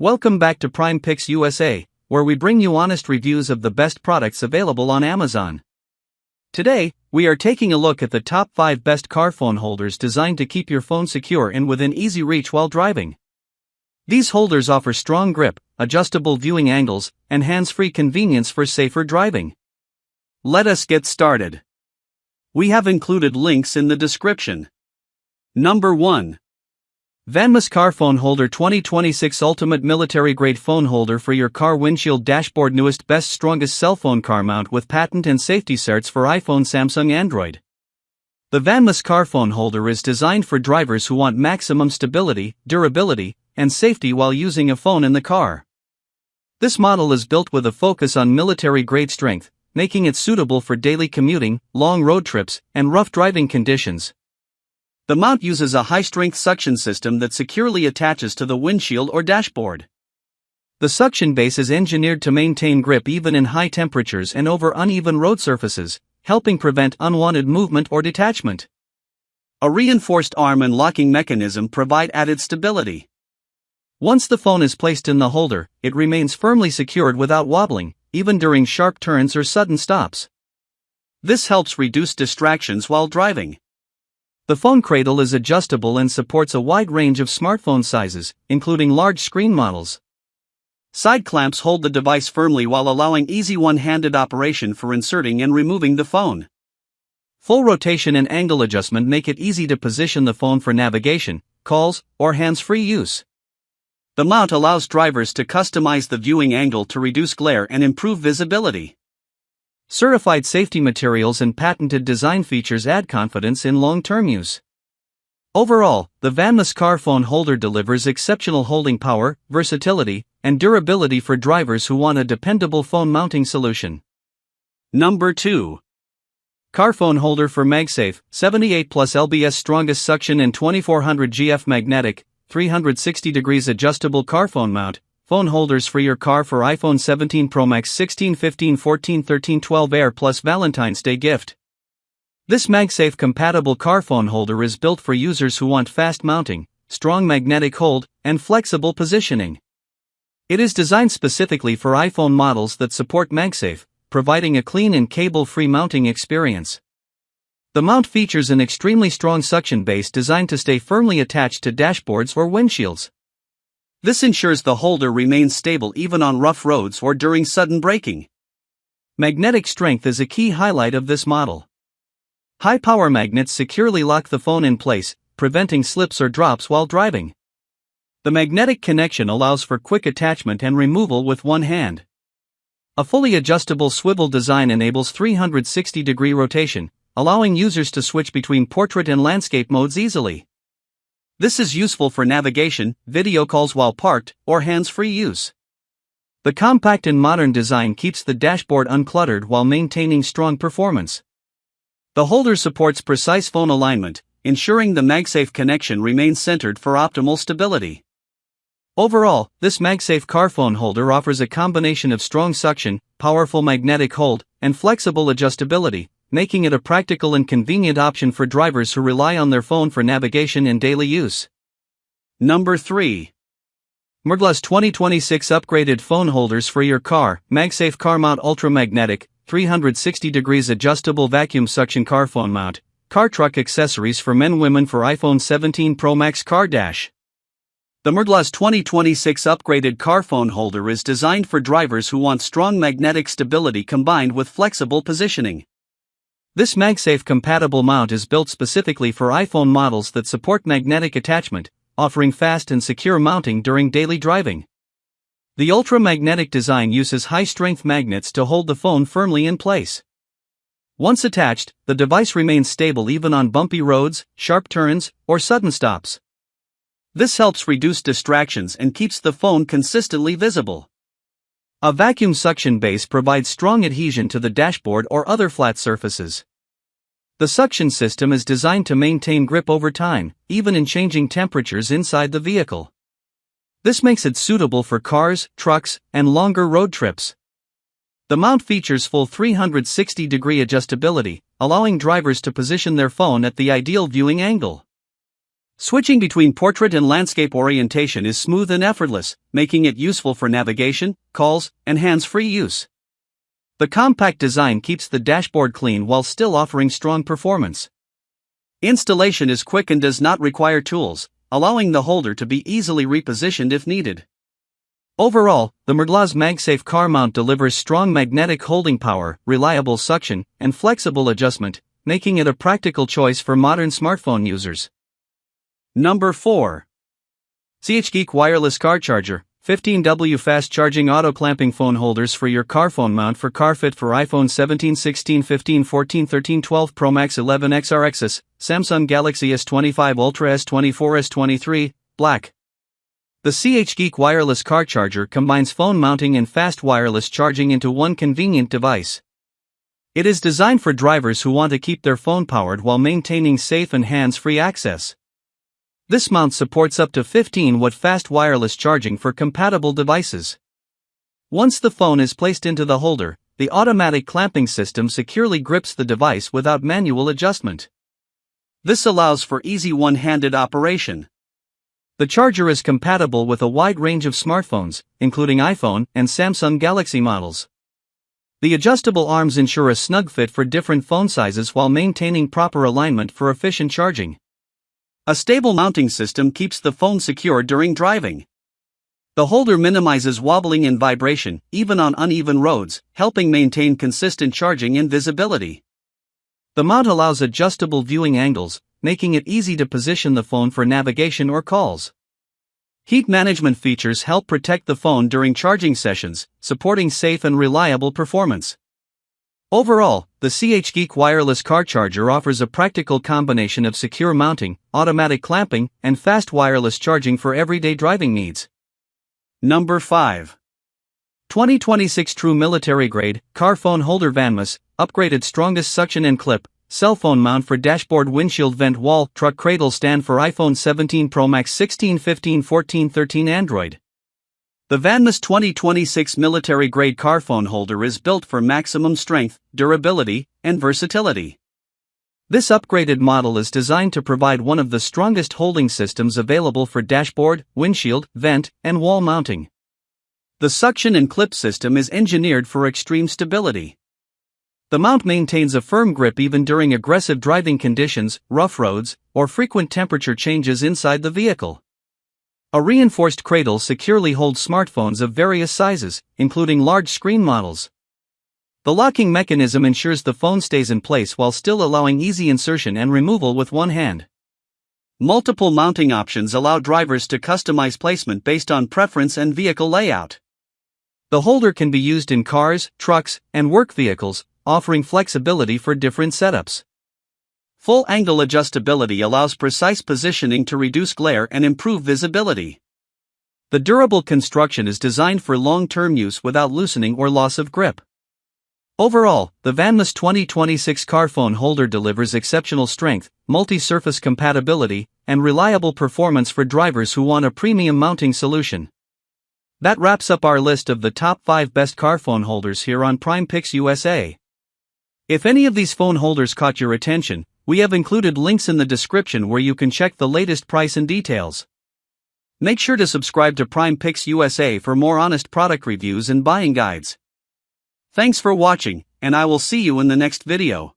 Welcome back to Prime Picks USA, where we bring you honest reviews of the best products available on Amazon. Today, we are taking a look at the top 5 best car phone holders designed to keep your phone secure and within easy reach while driving. These holders offer strong grip, adjustable viewing angles, and hands-free convenience for safer driving. Let us get started. We have included links in the description. Number 1. Vanmas Car Phone Holder 2026 Ultimate Military Grade Phone Holder for your car windshield dashboard. Newest, best, strongest cell phone car mount with patent and safety certs for iPhone, Samsung, Android. The Vanmas Car Phone Holder is designed for drivers who want maximum stability, durability, and safety while using a phone in the car. This model is built with a focus on military-grade strength, making it suitable for daily commuting, long road trips, and rough driving conditions. The mount uses a high-strength suction system that securely attaches to the windshield or dashboard. The suction base is engineered to maintain grip even in high temperatures and over uneven road surfaces, helping prevent unwanted movement or detachment. A reinforced arm and locking mechanism provide added stability. Once the phone is placed in the holder, it remains firmly secured without wobbling, even during sharp turns or sudden stops. This helps reduce distractions while driving. The phone cradle is adjustable and supports a wide range of smartphone sizes, including large screen models. Side clamps hold the device firmly while allowing easy one-handed operation for inserting and removing the phone. Full rotation and angle adjustment make it easy to position the phone for navigation, calls, or hands-free use. The mount allows drivers to customize the viewing angle to reduce glare and improve visibility. Certified safety materials and patented design features add confidence in long-term use. Overall, the Vanmas Car Phone Holder delivers exceptional holding power, versatility, and durability for drivers who want a dependable phone mounting solution. Number 2. Car Phone Holder for MagSafe, 78 Plus LBS Strongest Suction and 2400 GF Magnetic, 360 degrees adjustable car phone mount. Phone holders for your car for iPhone 17 Pro Max, 16, 15, 14, 13, 12 Air plus Valentine's Day gift. This MagSafe compatible car phone holder is built for users who want fast mounting, strong magnetic hold, and flexible positioning. It is designed specifically for iPhone models that support MagSafe, providing a clean and cable-free mounting experience. The mount features an extremely strong suction base designed to stay firmly attached to dashboards or windshields. This ensures the holder remains stable even on rough roads or during sudden braking. Magnetic strength is a key highlight of this model. High-power magnets securely lock the phone in place, preventing slips or drops while driving. The magnetic connection allows for quick attachment and removal with one hand. A fully adjustable swivel design enables 360-degree rotation, allowing users to switch between portrait and landscape modes easily. This is useful for navigation, video calls while parked, or hands-free use. The compact and modern design keeps the dashboard uncluttered while maintaining strong performance. The holder supports precise phone alignment, ensuring the MagSafe connection remains centered for optimal stability. Overall, this MagSafe car phone holder offers a combination of strong suction, powerful magnetic hold, and flexible adjustability, making it a practical and convenient option for drivers who rely on their phone for navigation and daily use. Number 3. Merglas 2026 Upgraded Phone Holders for your car, MagSafe Car Mount Ultra Magnetic, 360 degrees adjustable vacuum suction car phone mount, car truck accessories for men women for iPhone 17 Pro Max car dash. The Merglas 2026 Upgraded Car Phone Holder is designed for drivers who want strong magnetic stability combined with flexible positioning. This MagSafe compatible mount is built specifically for iPhone models that support magnetic attachment, offering fast and secure mounting during daily driving. The ultra-magnetic design uses high-strength magnets to hold the phone firmly in place. Once attached, the device remains stable even on bumpy roads, sharp turns, or sudden stops. This helps reduce distractions and keeps the phone consistently visible. A vacuum suction base provides strong adhesion to the dashboard or other flat surfaces. The suction system is designed to maintain grip over time, even in changing temperatures inside the vehicle. This makes it suitable for cars, trucks, and longer road trips. The mount features full 360-degree adjustability, allowing drivers to position their phone at the ideal viewing angle. Switching between portrait and landscape orientation is smooth and effortless, making it useful for navigation, calls, and hands-free use. The compact design keeps the dashboard clean while still offering strong performance. Installation is quick and does not require tools, allowing the holder to be easily repositioned if needed. Overall, the Mergla's MagSafe car mount delivers strong magnetic holding power, reliable suction, and flexible adjustment, making it a practical choice for modern smartphone users. Number 4. CHgeek Wireless Car Charger, 15W Fast Charging Auto Clamping Phone Holders for your car phone mount for car fit for iPhone 17, 16, 15, 14, 13, 12 Pro Max, 11 XR XS, Samsung Galaxy S25 Ultra, S24, S23, black. The CHgeek Wireless Car Charger combines phone mounting and fast wireless charging into one convenient device. It is designed for drivers who want to keep their phone powered while maintaining safe and hands-free access. This mount supports up to 15-watt fast wireless charging for compatible devices. Once the phone is placed into the holder, the automatic clamping system securely grips the device without manual adjustment. This allows for easy one-handed operation. The charger is compatible with a wide range of smartphones, including iPhone and Samsung Galaxy models. The adjustable arms ensure a snug fit for different phone sizes while maintaining proper alignment for efficient charging. A stable mounting system keeps the phone secure during driving. The holder minimizes wobbling and vibration, even on uneven roads, helping maintain consistent charging and visibility. The mount allows adjustable viewing angles, making it easy to position the phone for navigation or calls. Heat management features help protect the phone during charging sessions, supporting safe and reliable performance. Overall, the CHgeek Wireless Car Charger offers a practical combination of secure mounting, automatic clamping, and fast wireless charging for everyday driving needs. Number 5. 2026 True Military Grade Car Phone Holder VanMos, upgraded strongest suction and clip, cell phone mount for dashboard windshield vent wall, truck cradle stand for iPhone 17 Pro Max, 16, 15, 14, 13 Android. The VanMos 2026 military-grade car phone holder is built for maximum strength, durability, and versatility. This upgraded model is designed to provide one of the strongest holding systems available for dashboard, windshield, vent, and wall mounting. The suction and clip system is engineered for extreme stability. The mount maintains a firm grip even during aggressive driving conditions, rough roads, or frequent temperature changes inside the vehicle. A reinforced cradle securely holds smartphones of various sizes, including large screen models. The locking mechanism ensures the phone stays in place while still allowing easy insertion and removal with one hand. Multiple mounting options allow drivers to customize placement based on preference and vehicle layout. The holder can be used in cars, trucks, and work vehicles, offering flexibility for different setups. Full angle adjustability allows precise positioning to reduce glare and improve visibility. The durable construction is designed for long-term use without loosening or loss of grip. Overall, the VanMos 2026 car phone holder delivers exceptional strength, multi-surface compatibility, and reliable performance for drivers who want a premium mounting solution. That wraps up our list of the top 5 best car phone holders here on Prime Picks USA. If any of these phone holders caught your attention, we have included links in the description where you can check the latest price and details. Make sure to subscribe to Prime Picks USA for more honest product reviews and buying guides. Thanks for watching, and I will see you in the next video.